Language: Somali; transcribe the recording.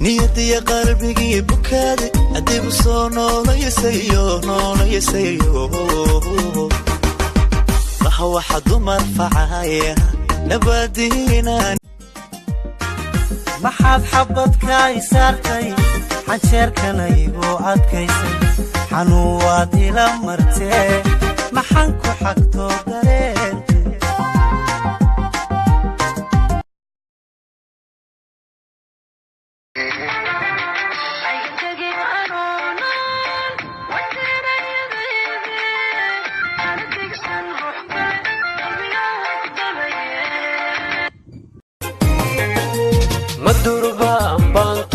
نيتي قلبي بكادي أديب صونو لا يسيو نو لا يسيو هو حد مرفعايا نبادينا maxaad xabadka isaartay xanjeerkanaygu adkaysay xanuun waad ila martee maxaan ku xagto dareentay Madurba ambang